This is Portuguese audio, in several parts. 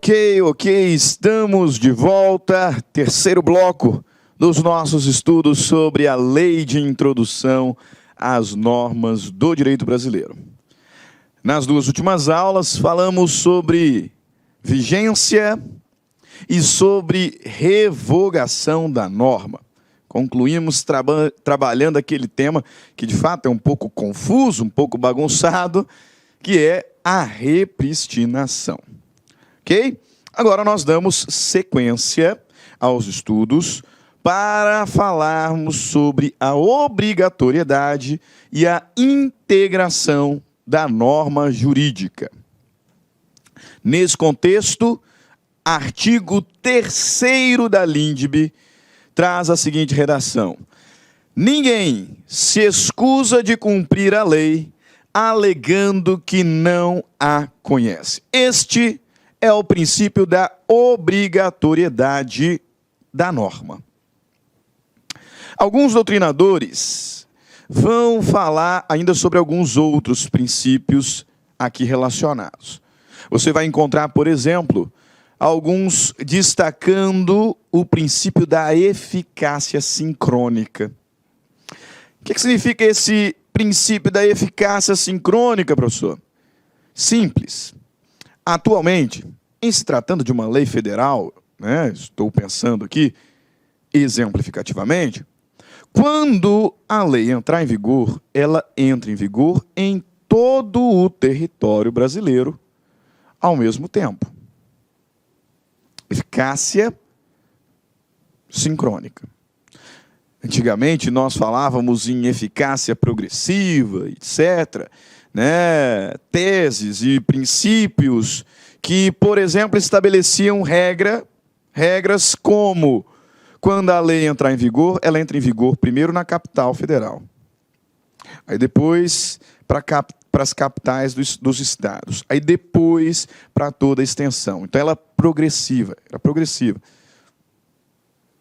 Ok, estamos de volta, terceiro bloco dos nossos estudos sobre a Lei de Introdução às Normas do Direito Brasileiro. Nas duas últimas aulas, falamos sobre vigência e sobre revogação da norma. Concluímos trabalhando aquele tema que, de fato, é um pouco confuso, um pouco bagunçado, que é a repristinação. Ok? Agora nós damos sequência aos estudos para falarmos sobre a obrigatoriedade e a integração da norma jurídica. Nesse contexto, artigo 3º da LINDB traz a seguinte redação: ninguém se escusa de cumprir a lei alegando que não a conhece. Este é o princípio da obrigatoriedade da norma. Alguns doutrinadores vão falar ainda sobre alguns outros princípios aqui relacionados. Você vai encontrar, por exemplo, alguns destacando o princípio da eficácia sincrônica. O que significa esse princípio da eficácia sincrônica, professor? Simples. Atualmente, em se tratando de uma lei federal, estou pensando aqui exemplificativamente, quando a lei entrar em vigor, ela entra em vigor em todo o território brasileiro ao mesmo tempo. Eficácia sincrônica. Antigamente nós falávamos em eficácia progressiva, etc., teses e princípios que, por exemplo, estabeleciam regras como, quando a lei entrar em vigor, ela entra em vigor primeiro na capital federal, aí depois para as capitais dos estados, aí depois para toda a extensão. Então ela era progressiva.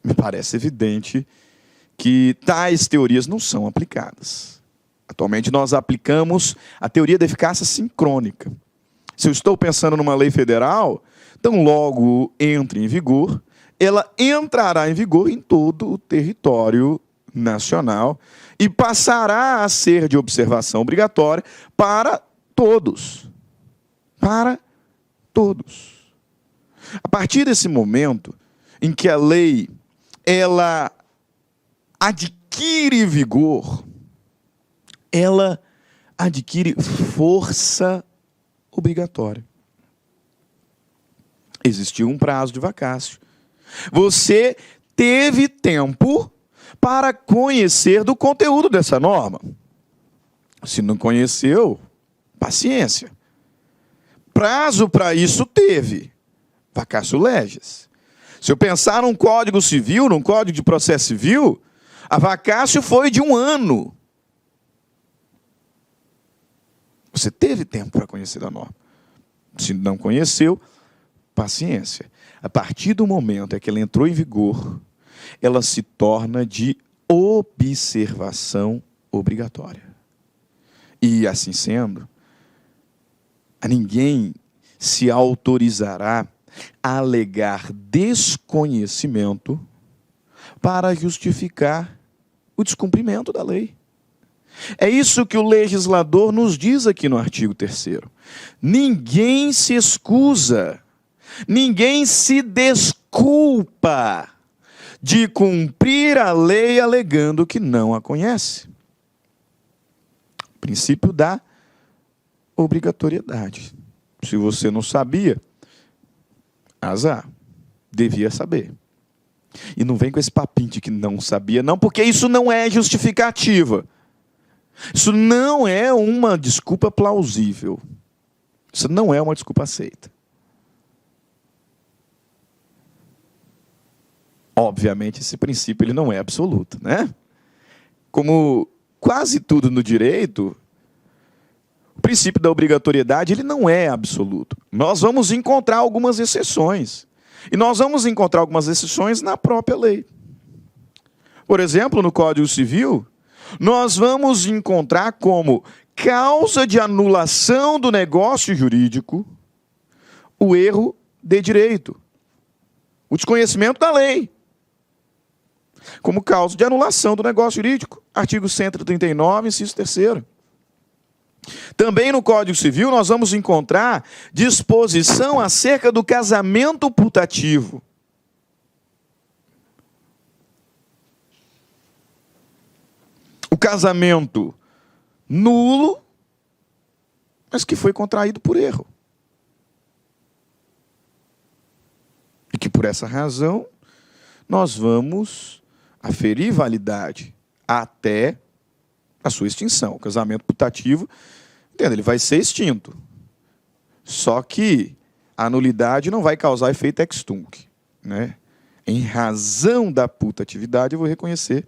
Me parece evidente que tais teorias não são aplicadas. Atualmente nós aplicamos a teoria da eficácia sincrônica. Se eu estou pensando numa lei federal, então logo entre em vigor, ela entrará em vigor em todo o território nacional e passará a ser de observação obrigatória para todos. Para todos. A partir desse momento em que a lei ela adquire vigor, ela adquire força obrigatória. Existiu um prazo de vacácio. Você teve tempo para conhecer do conteúdo dessa norma. Se não conheceu, paciência. Prazo para isso teve. Vacácio legis. Se eu pensar num Código Civil, num Código de Processo Civil, a vacácio foi de 1 ano. Você teve tempo para conhecer a norma. Se não conheceu, paciência. A partir do momento em que ela entrou em vigor, ela se torna de observação obrigatória. E, assim sendo, a ninguém se autorizará a alegar desconhecimento para justificar o descumprimento da lei. É isso que o legislador nos diz aqui no artigo 3º. Ninguém se excusa, ninguém se desculpa de cumprir a lei alegando que não a conhece. Princípio da obrigatoriedade. Se você não sabia, azar, devia saber. E não vem com esse papinho de que não sabia, não, porque isso não é justificativa. Isso não é uma desculpa plausível. Isso não é uma desculpa aceita. Obviamente, esse princípio ele não é absoluto, né? Como quase tudo no direito, o princípio da obrigatoriedade ele não é absoluto. Nós vamos encontrar algumas exceções. E nós vamos encontrar algumas exceções na própria lei. Por exemplo, no Código Civil, nós vamos encontrar como causa de anulação do negócio jurídico o erro de direito. O desconhecimento da lei, como causa de anulação do negócio jurídico. Artigo 139, inciso 3º. Também no Código Civil nós vamos encontrar disposição acerca do casamento putativo. O casamento nulo, mas que foi contraído por erro. E que por essa razão nós vamos aferir validade até a sua extinção. O casamento putativo, entenda, ele vai ser extinto. Só que a nulidade não vai causar efeito ex tunc, né? Em razão da putatividade, eu vou reconhecer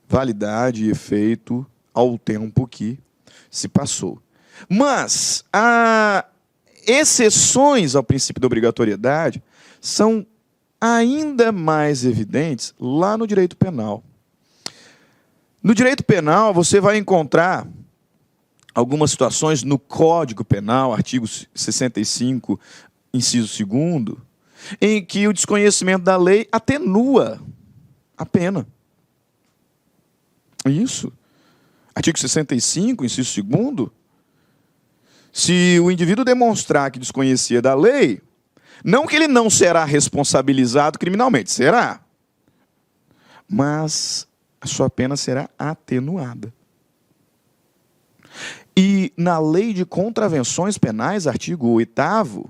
validade e efeito ao tempo que se passou. Mas há exceções ao princípio da obrigatoriedade são ainda mais evidentes lá no direito penal. No direito penal, você vai encontrar algumas situações no Código Penal, artigo 65, inciso 2º, em que o desconhecimento da lei atenua a pena. Isso. Artigo 65, inciso 2º, se o indivíduo demonstrar que desconhecia da lei, não que ele não será responsabilizado criminalmente, será. Mas a sua pena será atenuada. E na Lei de Contravenções Penais, artigo 8º,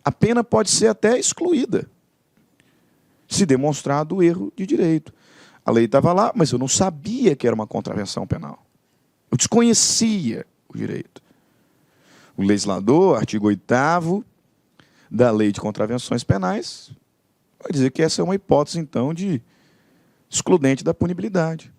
a pena pode ser até excluída, se demonstrado o erro de direito. A lei estava lá, mas eu não sabia que era uma contravenção penal. Eu desconhecia o direito. O legislador, artigo 8º da Lei de Contravenções Penais, vai dizer que essa é uma hipótese, então, de excludente da punibilidade.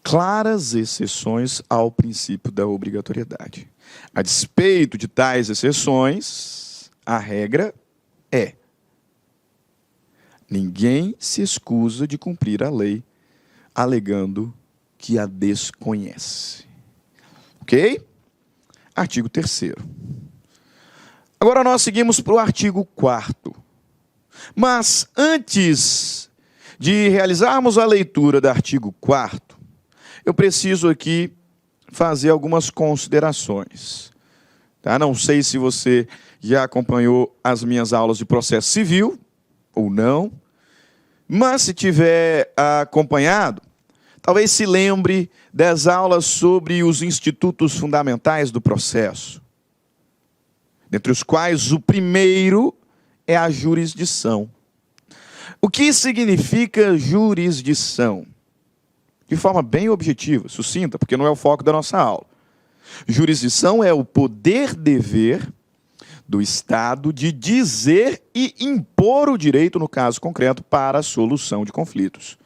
Claras exceções ao princípio da obrigatoriedade. A despeito de tais exceções, a regra é: ninguém se escusa de cumprir a lei, alegando que a desconhece. Ok? Artigo 3º. Agora nós seguimos para o artigo 4º. Mas antes de realizarmos a leitura do artigo 4º, eu preciso aqui fazer algumas considerações. Tá? Não sei se você já acompanhou as minhas aulas de processo civil ou não, mas se tiver acompanhado, talvez se lembre das aulas sobre os institutos fundamentais do processo, dentre os quais o primeiro é a jurisdição. O que significa jurisdição? De forma bem objetiva, sucinta, porque não é o foco da nossa aula. Jurisdição é o poder-dever do Estado de dizer e impor o direito, no caso concreto, para a solução de conflitos.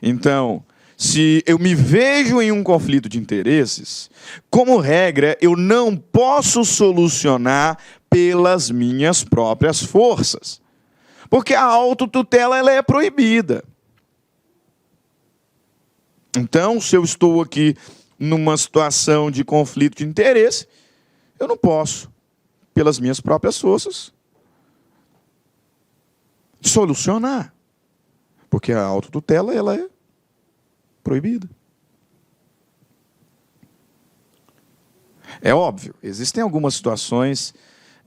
Então, se eu me vejo em um conflito de interesses, como regra, eu não posso solucionar pelas minhas próprias forças, porque a autotutela ela é proibida. Então, se eu estou aqui numa situação de conflito de interesse, eu não posso, pelas minhas próprias forças, solucionar, porque a autotutela ela é proibida. É óbvio, existem algumas situações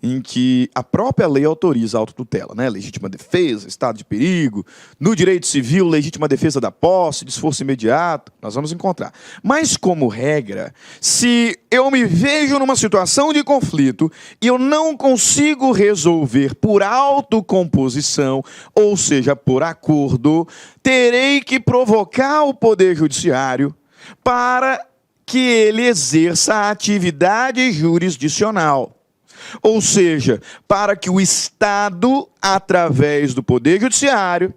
em que a própria lei autoriza a autotutela, né? Legítima defesa, estado de perigo, no direito civil, legítima defesa da posse, de esforço imediato, nós vamos encontrar. Mas, como regra, se eu me vejo numa situação de conflito e eu não consigo resolver por autocomposição, ou seja, por acordo, terei que provocar o Poder Judiciário para que ele exerça a atividade jurisdicional. Ou seja, para que o Estado, através do Poder Judiciário,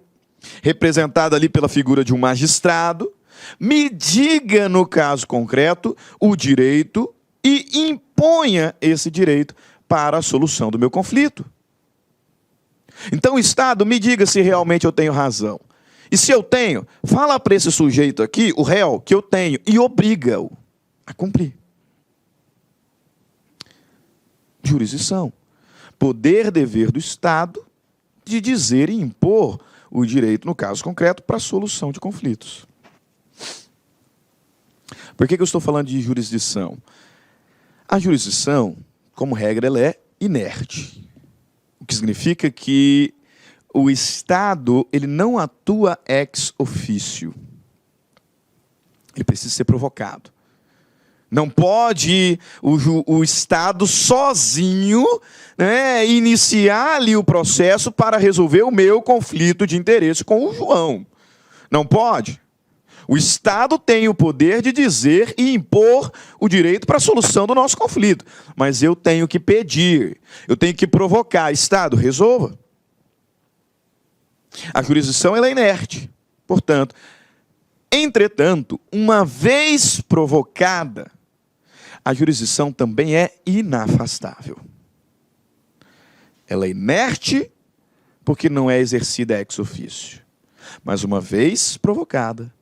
representado ali pela figura de um magistrado, me diga, no caso concreto, o direito e imponha esse direito para a solução do meu conflito. Então, o Estado me diga se realmente eu tenho razão. E se eu tenho, fala para esse sujeito aqui, o réu, que eu tenho, e obriga-o a cumprir. Jurisdição. Poder, dever do Estado de dizer e impor o direito, no caso concreto, para a solução de conflitos. Por que eu estou falando de jurisdição? A jurisdição, como regra, ela é inerte. O que significa que o Estado ele não atua ex officio. Ele precisa ser provocado. Não pode o Estado sozinho, né, iniciar ali o processo para resolver o meu conflito de interesse com o João. Não pode. O Estado tem o poder de dizer e impor o direito para a solução do nosso conflito. Mas eu tenho que pedir, eu tenho que provocar. Estado, resolva. A jurisdição ela é inerte. Portanto, entretanto, uma vez provocada, a jurisdição também é inafastável. Ela é inerte porque não é exercida ex officio. Mas uma vez provocada,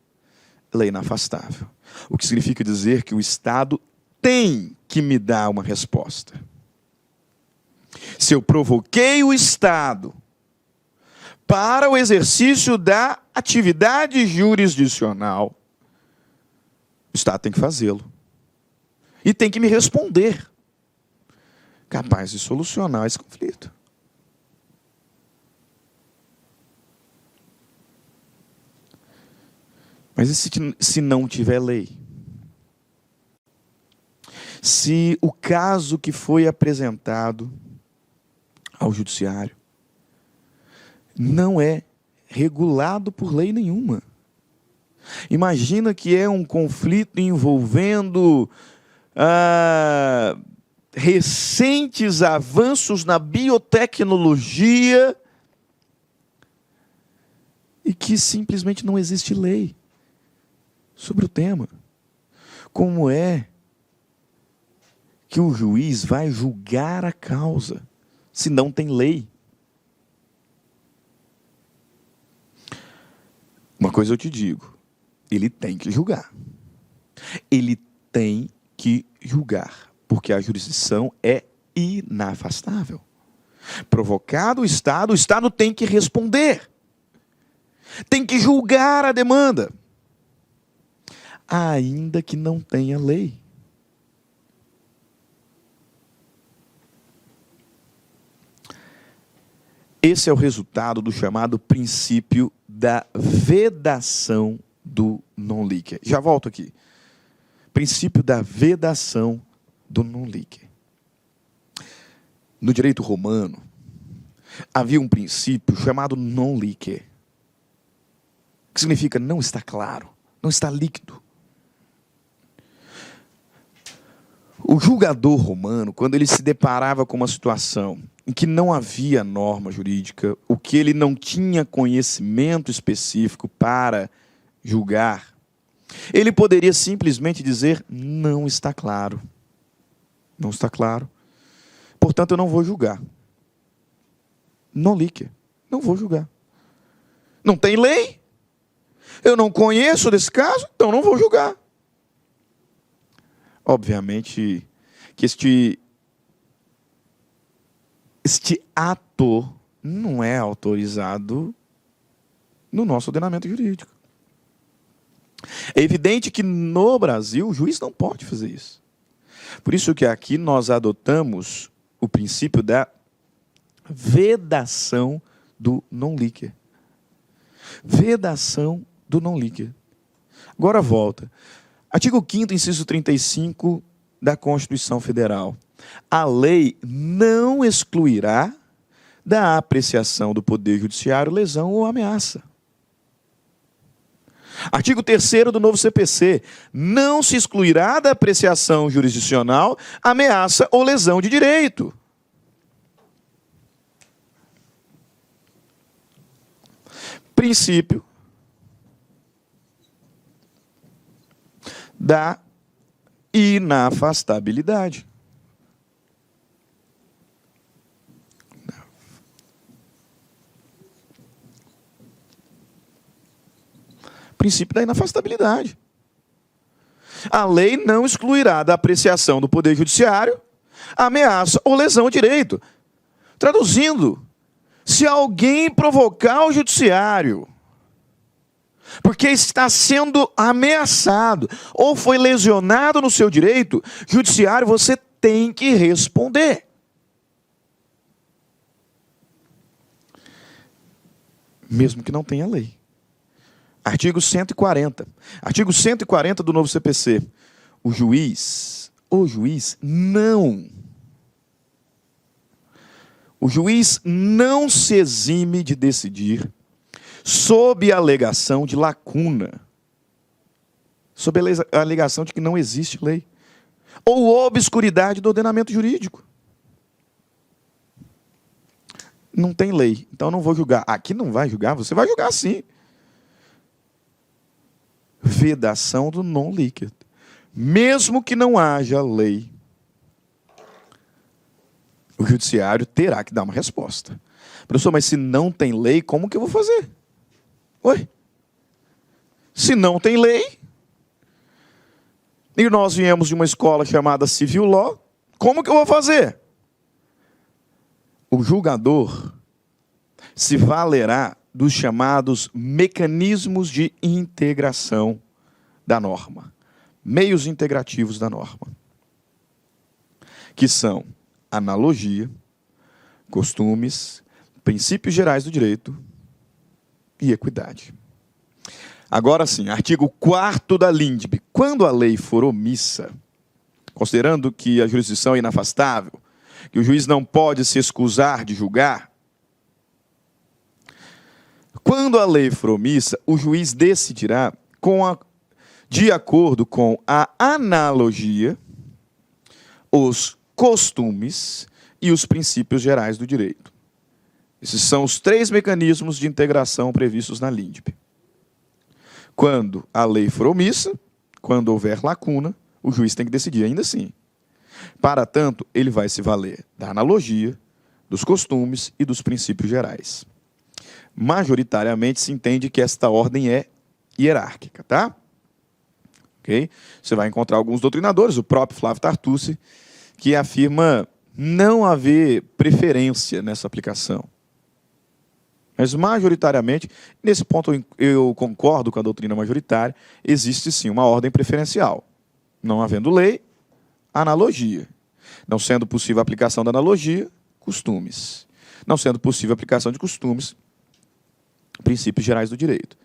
ela é inafastável. O que significa dizer que o Estado tem que me dar uma resposta. Se eu provoquei o Estado para o exercício da atividade jurisdicional, o Estado tem que fazê-lo. E tem que me responder, capaz de solucionar esse conflito. Mas e se não tiver lei? Se o caso que foi apresentado ao judiciário não é regulado por lei nenhuma? Imagina que é um conflito envolvendo recentes avanços na biotecnologia e que simplesmente não existe lei sobre o tema. Como é que o juiz vai julgar a causa se não tem lei? Uma coisa eu te digo, ele tem que julgar. Ele tem que julgar, porque a jurisdição é inafastável. Provocado o Estado tem que responder. Tem que julgar a demanda, ainda que não tenha lei. Esse é o resultado do chamado princípio da vedação do non liquer. Já volto aqui. Princípio da vedação do non liquer. No direito romano, havia um princípio chamado non liquer, que significa não está claro, não está líquido. O julgador romano, quando ele se deparava com uma situação em que não havia norma jurídica, o que ele não tinha conhecimento específico para julgar, ele poderia simplesmente dizer, não está claro. Não está claro. Portanto, eu não vou julgar. Non liquer. Não vou julgar. Não tem lei. Eu não conheço desse caso, então não vou julgar. Obviamente que este ato não é autorizado no nosso ordenamento jurídico. É evidente que no Brasil o juiz não pode fazer isso. Por isso que aqui nós adotamos o princípio da vedação do non liquer. Vedação do non liquer. Agora volta. Artigo 5º, inciso 35 da Constituição Federal. A lei não excluirá da apreciação do Poder Judiciário lesão ou ameaça. Artigo 3º do novo CPC. Não se excluirá da apreciação jurisdicional ameaça ou lesão de direito. Princípio da inafastabilidade. Princípio da inafastabilidade. A lei não excluirá da apreciação do Poder Judiciário ameaça ou lesão ao direito. Traduzindo, se alguém provocar o judiciário porque está sendo ameaçado ou foi lesionado no seu direito, judiciário, você tem que responder. Mesmo que não tenha lei. Artigo 140. Artigo 140 do novo CPC. O juiz não se exime de decidir sob a alegação de lacuna, sob a alegação de que não existe lei, ou obscuridade do ordenamento jurídico. Não tem lei, então não vou julgar. Aqui não vai julgar, você vai julgar sim. Vedação do non licet. Mesmo que não haja lei, o judiciário terá que dar uma resposta. Professor, mas se não tem lei, como que eu vou fazer? Oi? Se não tem lei, e nós viemos de uma escola chamada Civil Law, como que eu vou fazer? O julgador se valerá dos chamados mecanismos de integração da norma, meios integrativos da norma, que são analogia, costumes, princípios gerais do direito e equidade. Agora sim, artigo 4º da LINDB. Quando a lei for omissa, considerando que a jurisdição é inafastável, que o juiz não pode se excusar de julgar, quando a lei for omissa, o juiz decidirá de acordo com a analogia, os costumes e os princípios gerais do direito. Esses são os 3 mecanismos de integração previstos na LINDB. Quando a lei for omissa, quando houver lacuna, o juiz tem que decidir ainda assim. Para tanto, ele vai se valer da analogia, dos costumes e dos princípios gerais. Majoritariamente se entende que esta ordem é hierárquica, tá? Ok? Você vai encontrar alguns doutrinadores, o próprio Flávio Tartucci, que afirma não haver preferência nessa aplicação. Mas, majoritariamente, nesse ponto eu concordo com a doutrina majoritária, existe sim uma ordem preferencial. Não havendo lei, analogia. Não sendo possível a aplicação da analogia, costumes. Não sendo possível a aplicação de costumes, princípios gerais do direito.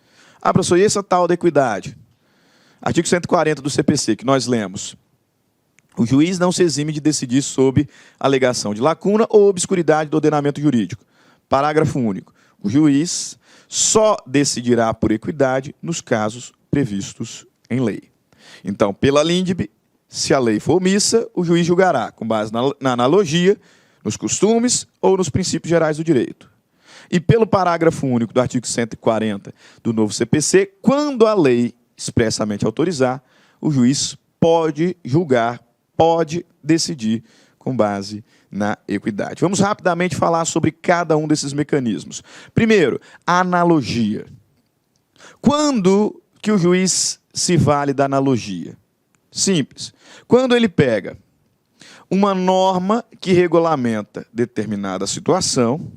Ah, professor, e essa tal da equidade? Artigo 140 do CPC, que nós lemos. O juiz não se exime de decidir sob alegação de lacuna ou obscuridade do ordenamento jurídico. Parágrafo único. O juiz só decidirá por equidade nos casos previstos em lei. Então, pela LINDB, se a lei for omissa, o juiz julgará com base na analogia, nos costumes ou nos princípios gerais do direito. E pelo parágrafo único do artigo 140 do novo CPC, quando a lei expressamente autorizar, o juiz pode julgar, pode decidir com base na equidade. Vamos rapidamente falar sobre cada um desses mecanismos. Primeiro, a analogia. Quando que o juiz se vale da analogia? Simples. Quando ele pega uma norma que regulamenta determinada situação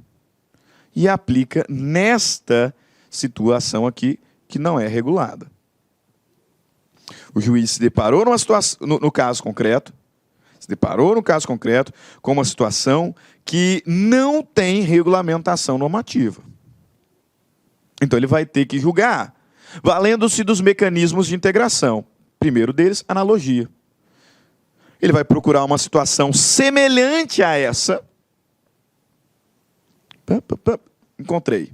e aplica nesta situação aqui que não é regulada. O juiz se deparou numa situação, no caso concreto, com uma situação que não tem regulamentação normativa. Então ele vai ter que julgar, valendo-se dos mecanismos de integração. Primeiro deles, analogia. Ele vai procurar uma situação semelhante a essa. Encontrei.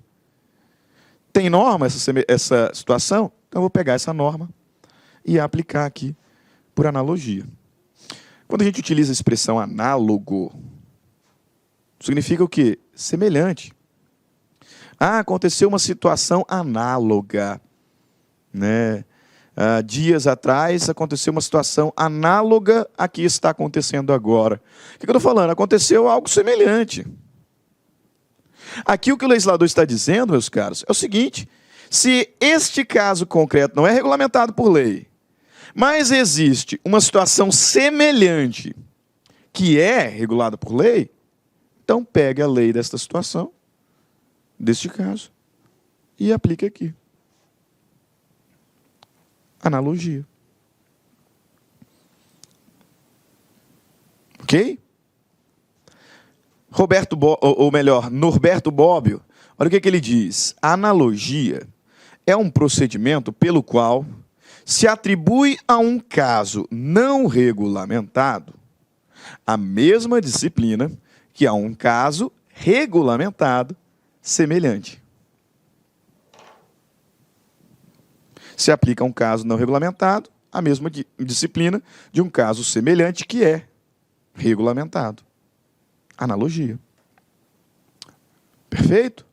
Tem norma essa situação? Então eu vou pegar essa norma e aplicar aqui por analogia. Quando a gente utiliza a expressão análogo, significa o quê? Semelhante. Ah, aconteceu uma situação análoga, né? Dias atrás aconteceu uma situação análoga à que está acontecendo agora. O que eu estou falando? Aconteceu algo semelhante. Aqui o que o legislador está dizendo, meus caros, é o seguinte: se este caso concreto não é regulamentado por lei, mas existe uma situação semelhante que é regulada por lei, então pegue a lei desta situação, deste caso, e aplique aqui. Analogia. Ok? Norberto Bobbio, olha o que ele diz. A analogia é um procedimento pelo qual se atribui a um caso não regulamentado a mesma disciplina que a um caso regulamentado semelhante. Se aplica a um caso não regulamentado a mesma disciplina de um caso semelhante que é regulamentado. Analogia. Perfeito?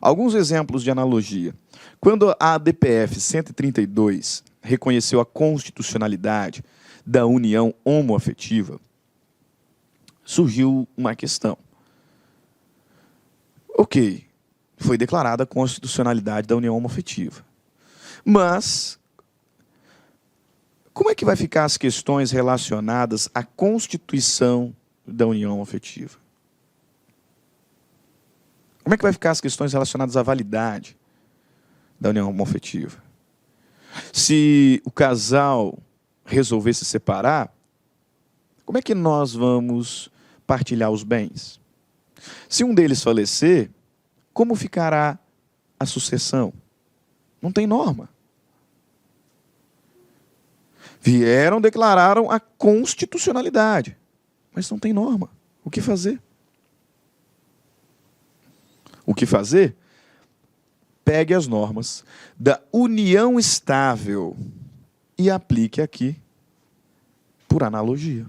Alguns exemplos de analogia. Quando a ADPF 132 reconheceu a constitucionalidade da união homoafetiva, surgiu uma questão. Ok, foi declarada a constitucionalidade da união homoafetiva. Mas, como é que vai ficar as questões relacionadas à constituição da união afetiva? Como é que vai ficar as questões relacionadas à validade da união homoafetiva? Se o casal resolver se separar, como é que nós vamos partilhar os bens? Se um deles falecer, como ficará a sucessão? Não tem norma. Vieram, declararam a constitucionalidade, mas não tem norma. O que fazer? O que fazer? Pegue as normas da união estável e aplique aqui por analogia.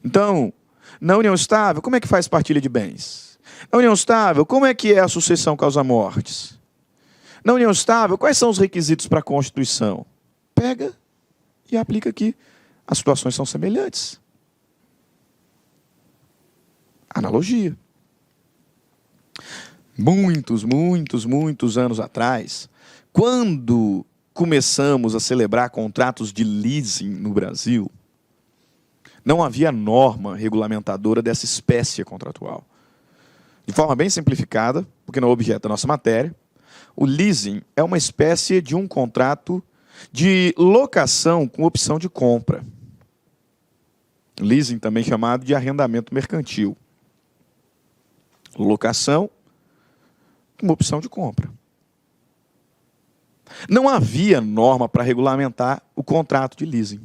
Então, na união estável, como é que faz partilha de bens? Na união estável, como é que é a sucessão causa-mortes? Na união estável, quais são os requisitos para a Constituição? Pega e aplica aqui. As situações são semelhantes. Analogia. Muitos anos atrás, quando começamos a celebrar contratos de leasing no Brasil, não havia norma regulamentadora dessa espécie contratual. De forma bem simplificada, porque não é objeto da nossa matéria, o leasing é uma espécie de um contrato de locação com opção de compra. Leasing também chamado de arrendamento mercantil. Locação com opção de compra. Não havia norma para regulamentar o contrato de leasing.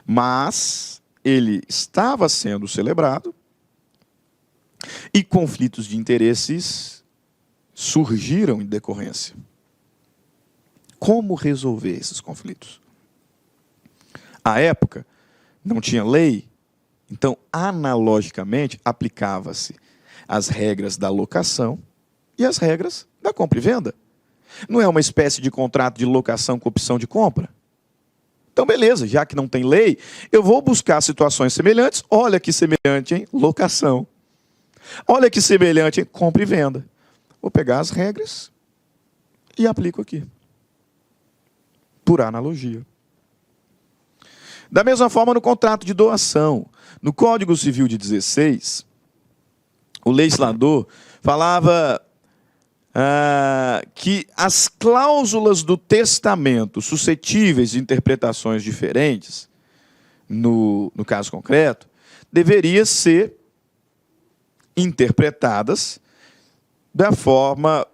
Mas ele estava sendo celebrado e conflitos de interesses surgiram em decorrência. Como resolver esses conflitos? À época, não tinha lei, então, analogicamente, aplicava-se as regras da locação e as regras da compra e venda. Não é uma espécie de contrato de locação com opção de compra? Então, beleza, já que não tem lei, eu vou buscar situações semelhantes. Olha que semelhante em locação. Olha que semelhante em compra e venda. Vou pegar as regras e aplico aqui. Por analogia. Da mesma forma, no contrato de doação. No Código Civil de 16, o legislador falava que as cláusulas do testamento suscetíveis de interpretações diferentes, no caso concreto, deveriam ser interpretadas da forma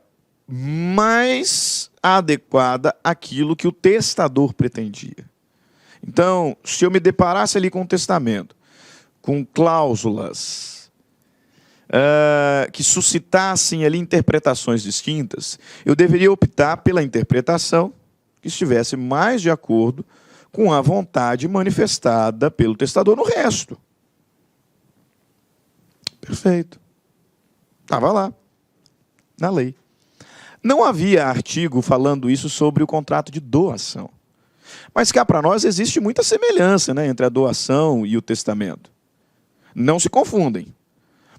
mais adequada àquilo que o testador pretendia. Então, se eu me deparasse ali com um testamento, com cláusulas que suscitassem ali interpretações distintas, eu deveria optar pela interpretação que estivesse mais de acordo com a vontade manifestada pelo testador no resto. Perfeito. Estava lá, na lei. Não havia artigo falando isso sobre o contrato de doação. Mas cá para nós existe muita semelhança, né, entre a doação e o testamento. Não se confundem,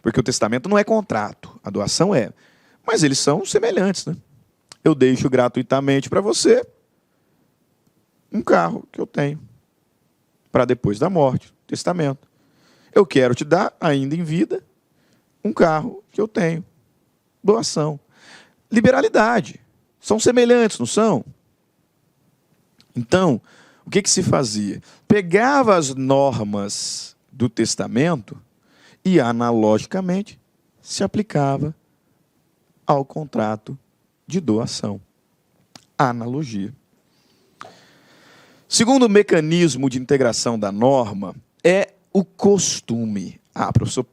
porque o testamento não é contrato, a doação é. Mas eles são semelhantes, né? Eu deixo gratuitamente para você um carro que eu tenho para depois da morte, testamento. Eu quero te dar, ainda em vida, um carro que eu tenho. Doação. Liberalidade. São semelhantes, não são? Então, o que se fazia? Pegava as normas do testamento e, analogicamente, se aplicava ao contrato de doação. Analogia. Segundo mecanismo de integração da norma é o costume. Ah, professor,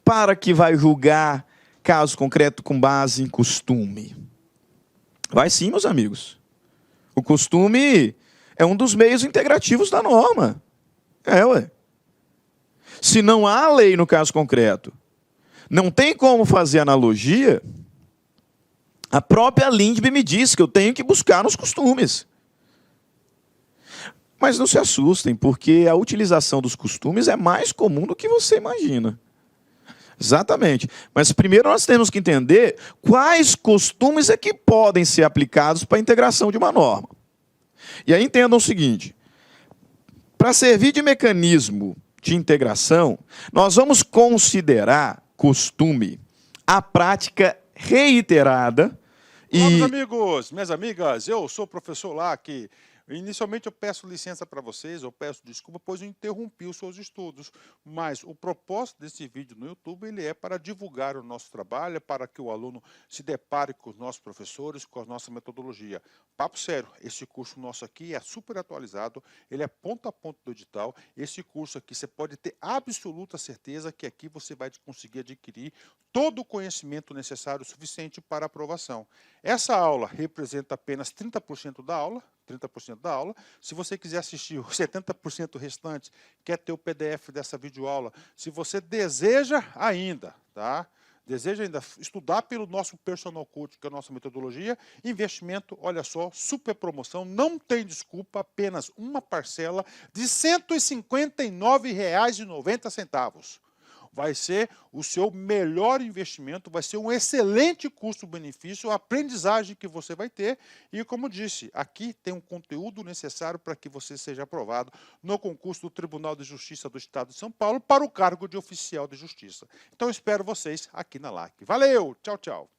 para que vai julgar caso concreto com base em costume. Vai sim, meus amigos. O costume é um dos meios integrativos da norma. Ué. Se não há lei no caso concreto, não tem como fazer analogia, a própria Lindbe me diz que eu tenho que buscar nos costumes. Mas não se assustem, porque a utilização dos costumes é mais comum do que você imagina. Exatamente. Mas primeiro nós temos que entender quais costumes é que podem ser aplicados para a integração de uma norma. E aí entendam o seguinte, para servir de mecanismo de integração, nós vamos considerar costume a prática reiterada Olá, meus amigos, minhas amigas, eu sou o professor Lac. Inicialmente eu peço licença para vocês, eu peço desculpa, pois eu interrompi os seus estudos, mas o propósito desse vídeo no YouTube ele é para divulgar o nosso trabalho, para que o aluno se depare com os nossos professores, com a nossa metodologia. Papo sério, esse curso nosso aqui é super atualizado, ele é ponto a ponto do edital, esse curso aqui você pode ter absoluta certeza que aqui você vai conseguir adquirir todo o conhecimento necessário suficiente para aprovação. Essa aula representa apenas 30% da aula, Se você quiser assistir os 70% restante, quer ter o PDF dessa videoaula, se você deseja ainda, tá? Deseja ainda estudar pelo nosso Personal Coach, que é a nossa metodologia, investimento, olha só, super promoção, não tem desculpa, apenas uma parcela de R$ 159,90. Vai ser o seu melhor investimento, vai ser um excelente custo-benefício, a aprendizagem que você vai ter. E como disse, aqui tem um conteúdo necessário para que você seja aprovado no concurso do Tribunal de Justiça do Estado de São Paulo para o cargo de oficial de justiça. Então eu espero vocês aqui na LAC. Valeu, tchau, tchau.